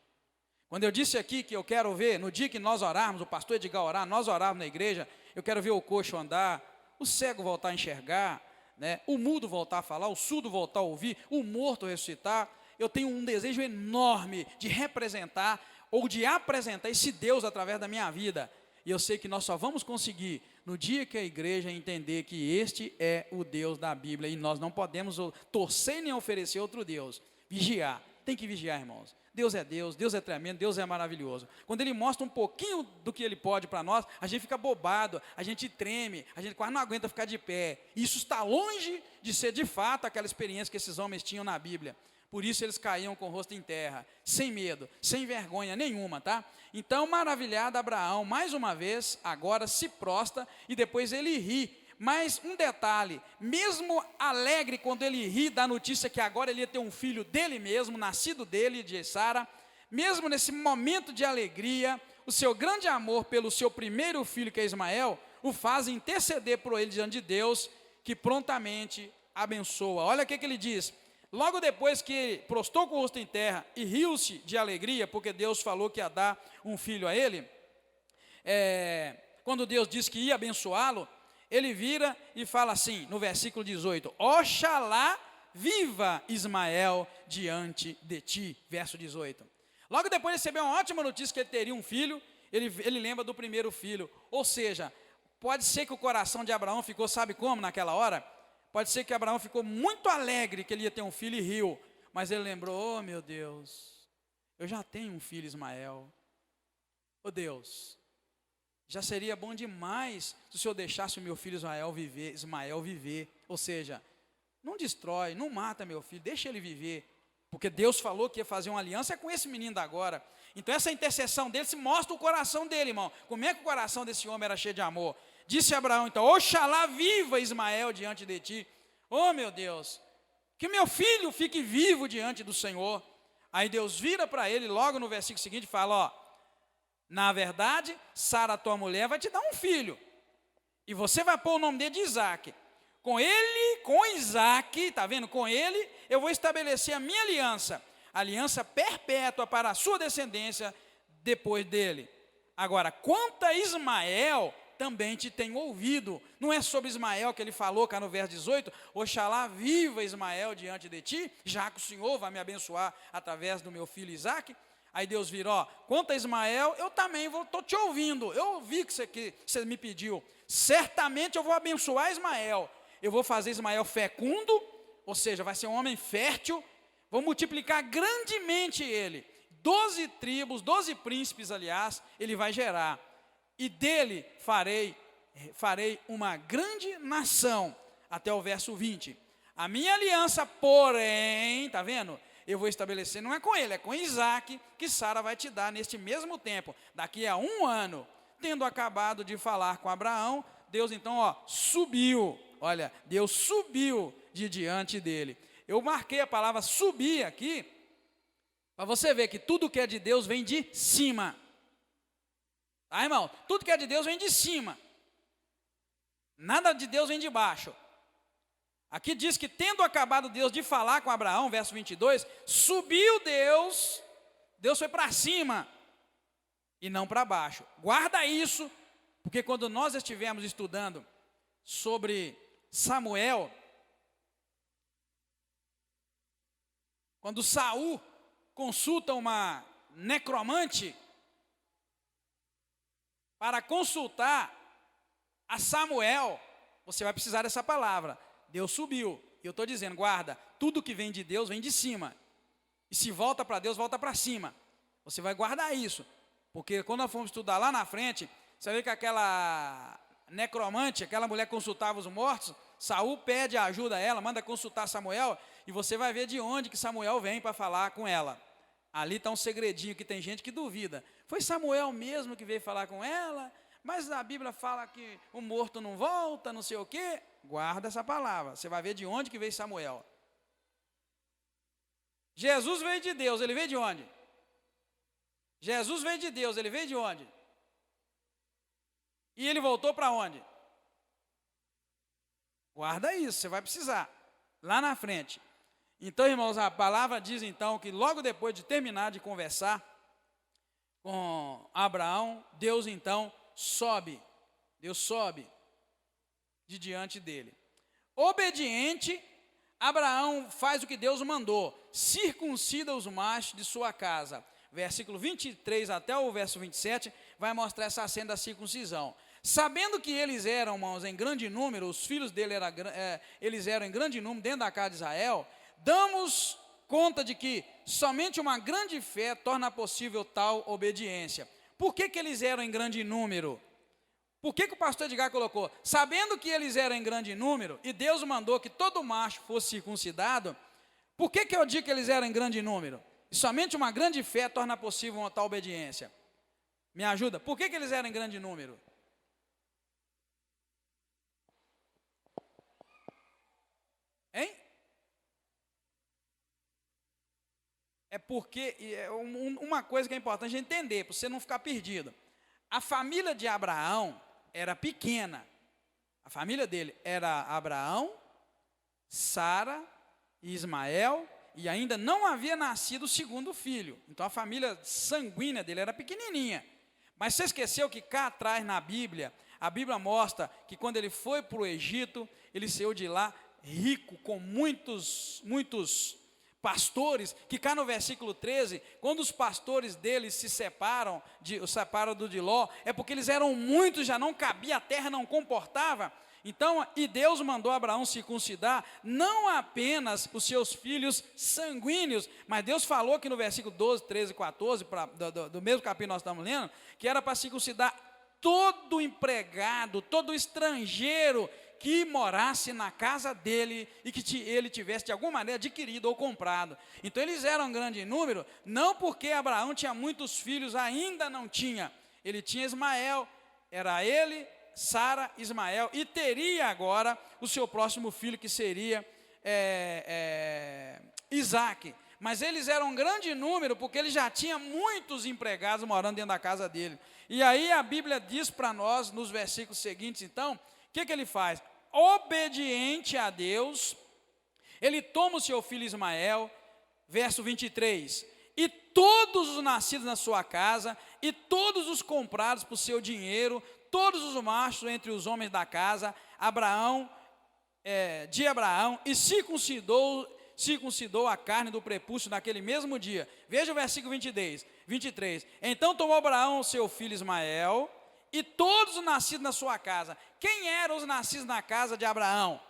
Quando eu disse aqui que eu quero ver, no dia que nós orarmos, o pastor Edgar orar, nós orarmos na igreja, eu quero ver o coxo andar, o cego voltar a enxergar, né, o mudo voltar a falar, o surdo voltar a ouvir, o morto ressuscitar. Eu tenho um desejo enorme de representar ou de apresentar esse Deus através da minha vida. E eu sei que nós só vamos conseguir no dia que a igreja entender que este é o Deus da Bíblia e nós não podemos torcer nem oferecer outro Deus. Vigiar, tem que vigiar, irmãos. Deus é tremendo, Deus é maravilhoso. Quando Ele mostra um pouquinho do que Ele pode para nós, a gente fica bobado, a gente treme, a gente quase não aguenta ficar de pé. Isso está longe de ser de fato aquela experiência que esses homens tinham na Bíblia. Por isso eles caíam com o rosto em terra, sem medo, sem vergonha nenhuma, tá? Então, maravilhado, Abraão, mais uma vez, agora se prostra e depois ele ri. Mas um detalhe, mesmo alegre quando ele ri da notícia que agora ele ia ter um filho dele mesmo, nascido dele, de Sara, mesmo nesse momento de alegria, o seu grande amor pelo seu primeiro filho, que é Ismael, o faz interceder por ele diante de Deus, que prontamente abençoa. Olha o que ele diz. Logo depois que ele prostrou com o rosto em terra e riu-se de alegria, porque Deus falou que ia dar um filho a ele, quando Deus disse que ia abençoá-lo, ele vira e fala assim, no versículo 18: Oxalá viva Ismael diante de ti. Verso 18. Logo depois de receber uma ótima notícia que ele teria um filho, ele lembra do primeiro filho. Ou seja, pode ser que o coração de Abraão ficou, sabe como, naquela hora? Pode ser que Abraão ficou muito alegre que ele ia ter um filho e riu. Mas ele lembrou: oh meu Deus, eu já tenho um filho, Ismael. Oh Deus, já seria bom demais se o Senhor deixasse o meu filho Ismael viver. Ou seja, não destrói, não mata meu filho, deixa ele viver. Porque Deus falou que ia fazer uma aliança com esse menino da agora. Então essa intercessão dele se mostra o coração dele, irmão. Como é que o coração desse homem era cheio de amor? Disse Abraão então: Oxalá viva Ismael diante de ti. Oh meu Deus, que meu filho fique vivo diante do Senhor. Aí Deus vira para ele logo no versículo seguinte e fala: ó, na verdade, Sara, tua mulher, vai te dar um filho. E você vai pôr o nome dele de Isaac. Com ele, com Isaac, está vendo? Com ele, eu vou estabelecer a minha aliança perpétua para a sua descendência depois dele. Agora, quanto a Ismael, também te tenho ouvido. Não é sobre Ismael que ele falou cá no verso 18: Oxalá viva Ismael diante de ti, já que o Senhor vai me abençoar através do meu filho Isaac. Aí Deus vira: ó, quanto a Ismael, eu também estou te ouvindo. Eu ouvi que você me pediu. Certamente eu vou abençoar Ismael. Eu vou fazer Ismael fecundo, ou seja, vai ser um homem fértil. Vou multiplicar grandemente ele. 12 tribos, 12 príncipes, aliás, ele vai gerar. E dele farei uma grande nação. Até o verso 20. A minha aliança, porém, está vendo? Eu vou estabelecer, não é com ele, é com Isaac, que Sara vai te dar neste mesmo tempo. Daqui a 1 ano, tendo acabado de falar com Abraão, Deus então, ó, subiu. Olha, Deus subiu de diante dele. Eu marquei a palavra subir aqui, para você ver que tudo que é de Deus vem de cima. Tá, irmão? Tudo que é de Deus vem de cima. Nada de Deus vem de baixo. Aqui diz que tendo acabado Deus de falar com Abraão, verso 22, subiu Deus foi para cima e não para baixo. Guarda isso, porque quando nós estivermos estudando sobre Samuel, quando Saul consulta uma necromante para consultar a Samuel, você vai precisar dessa palavra. Deus subiu. Eu estou dizendo, guarda, tudo que vem de Deus vem de cima. E se volta para Deus, volta para cima. Você vai guardar isso. Porque quando nós formos estudar lá na frente, você vê que aquela necromante, aquela mulher que consultava os mortos, Saul pede ajuda a ela, manda consultar Samuel, e você vai ver de onde que Samuel vem para falar com ela. Ali está um segredinho que tem gente que duvida. Foi Samuel mesmo que veio falar com ela? Mas a Bíblia fala que o morto não volta, não sei o quê. Guarda essa palavra, você vai ver de onde que veio Samuel. Jesus veio de Deus, ele veio de onde? Jesus veio de Deus, ele veio de onde? E ele voltou para onde? Guarda isso, você vai precisar, lá na frente. Então, irmãos, a palavra diz então que logo depois de terminar de conversar com Abraão, Deus então sobe de diante dele. Obediente, Abraão faz o que Deus mandou, circuncida os machos de sua casa. Versículo 23 até o verso 27 vai mostrar essa cena da circuncisão. Sabendo que eles eram, irmãos, em grande número, os filhos dele eles eram em grande número dentro da casa de Israel, damos conta de que somente uma grande fé torna possível tal obediência. Por que eles eram em grande número? Por que o pastor Edgar colocou? Sabendo que eles eram em grande número, e Deus mandou que todo macho fosse circuncidado, por que eu digo que eles eram em grande número? E somente uma grande fé torna possível uma tal obediência. Me ajuda? Por que eles eram em grande número? Hein? É porque, uma coisa que é importante a gente entender, para você não ficar perdido. A família de Abraão era pequena. A família dele era Abraão, Sara e Ismael, e ainda não havia nascido o segundo filho. Então a família sanguínea dele era pequenininha. Mas você esqueceu que cá atrás na Bíblia, A Bíblia mostra que quando ele foi para o Egito, ele saiu de lá rico, com muitos pastores, que cá no versículo 13, quando os pastores deles se separam do de Ló, é porque eles eram muitos, já não cabia, a terra não comportava. Então, e Deus mandou Abraão circuncidar não apenas os seus filhos sanguíneos, mas Deus falou que no versículo 12, 13 e 14, do mesmo capítulo que nós estamos lendo, que era para circuncidar todo empregado, todo estrangeiro que morasse na casa dele e que ele tivesse de alguma maneira adquirido ou comprado. Então eles eram grande em número, não porque Abraão tinha muitos filhos, ainda não tinha. Ele tinha Ismael, era ele, Sara, Ismael, e teria agora o seu próximo filho, que seria Isaque. Mas eles eram um grande número, porque ele já tinha muitos empregados morando dentro da casa dele. E aí a Bíblia diz para nós, nos versículos seguintes, então, o que ele faz? Obediente a Deus, ele toma o seu filho Ismael, verso 23, e todos os nascidos na sua casa, e todos os comprados por seu dinheiro, todos os machos entre os homens da casa, de Abraão, e circuncidou a carne do prepúcio naquele mesmo dia. Veja o versículo 23. Então tomou Abraão o seu filho Ismael, e todos os nascidos na sua casa. Quem eram os nascidos na casa de Abraão?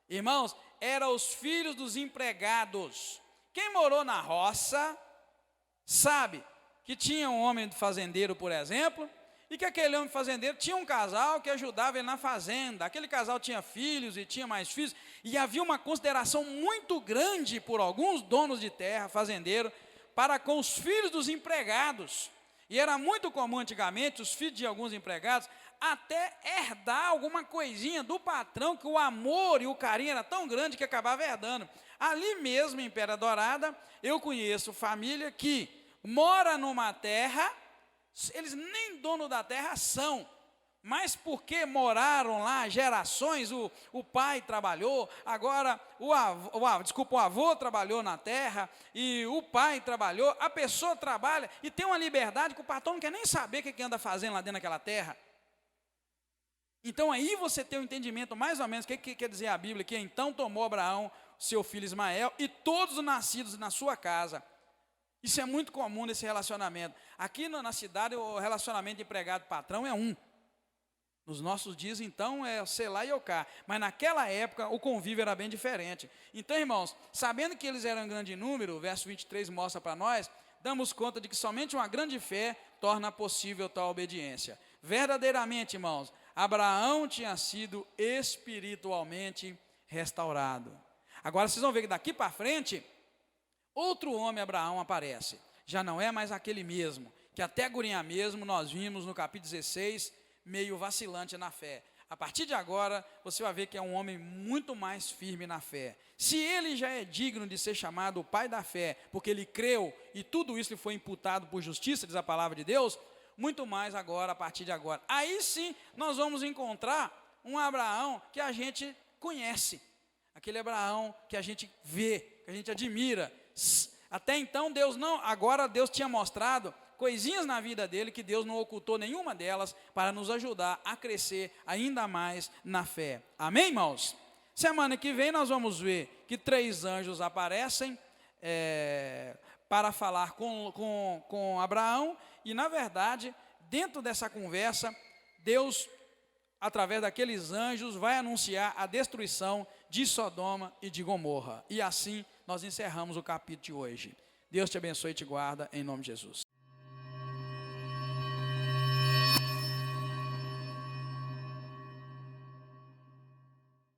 Irmãos, eram os filhos dos empregados. Quem morou na roça, sabe que tinha um homem fazendeiro, por exemplo, e que aquele homem fazendeiro tinha um casal que ajudava ele na fazenda. Aquele casal tinha filhos e tinha mais filhos, e havia uma consideração muito grande por alguns donos de terra, fazendeiro, para com os filhos dos empregados. E era muito comum antigamente, os filhos de alguns empregados, até herdar alguma coisinha do patrão, que o amor e o carinho era tão grande que acabava herdando. Ali mesmo, em Pedra Dourada, eu conheço família que mora numa terra, eles nem dono da terra são, mas porque moraram lá gerações, o pai trabalhou, agora o avô trabalhou na terra, e o pai trabalhou, a pessoa trabalha, e tem uma liberdade que o patrão não quer nem saber o que anda fazendo lá dentro daquela terra. Então aí você tem um entendimento mais ou menos, o que quer dizer a Bíblia, que então tomou Abraão, seu filho Ismael, e todos os nascidos na sua casa. Isso é muito comum nesse relacionamento. Aqui na cidade, o relacionamento empregado-patrão é um. Nos nossos dias, então, é sei lá e o cá. Mas naquela época, o convívio era bem diferente. Então, irmãos, sabendo que eles eram em grande número, o verso 23 mostra para nós, damos conta de que somente uma grande fé torna possível tal obediência. Verdadeiramente, irmãos, Abraão tinha sido espiritualmente restaurado. Agora, vocês vão ver que daqui para frente, outro homem, Abraão, aparece. Já não é mais aquele mesmo, que até Gurinha mesmo nós vimos no capítulo 16, meio vacilante na fé. A partir de agora, você vai ver que é um homem muito mais firme na fé. Se ele já é digno de ser chamado o pai da fé, porque ele creu e tudo isso lhe foi imputado por justiça, diz a palavra de Deus, muito mais agora, a partir de agora. Aí sim, nós vamos encontrar um Abraão que a gente conhece. Aquele Abraão que a gente vê, que a gente admira. Até então agora Deus tinha mostrado coisinhas na vida dele que Deus não ocultou nenhuma delas para nos ajudar a crescer ainda mais na fé. Amém, irmãos? Semana que vem nós vamos ver que 3 anjos aparecem para falar com Abraão, e na verdade, dentro dessa conversa, Deus, através daqueles anjos, vai anunciar a destruição de Sodoma e de Gomorra. E assim nós encerramos o capítulo de hoje. Deus te abençoe e te guarda, em nome de Jesus.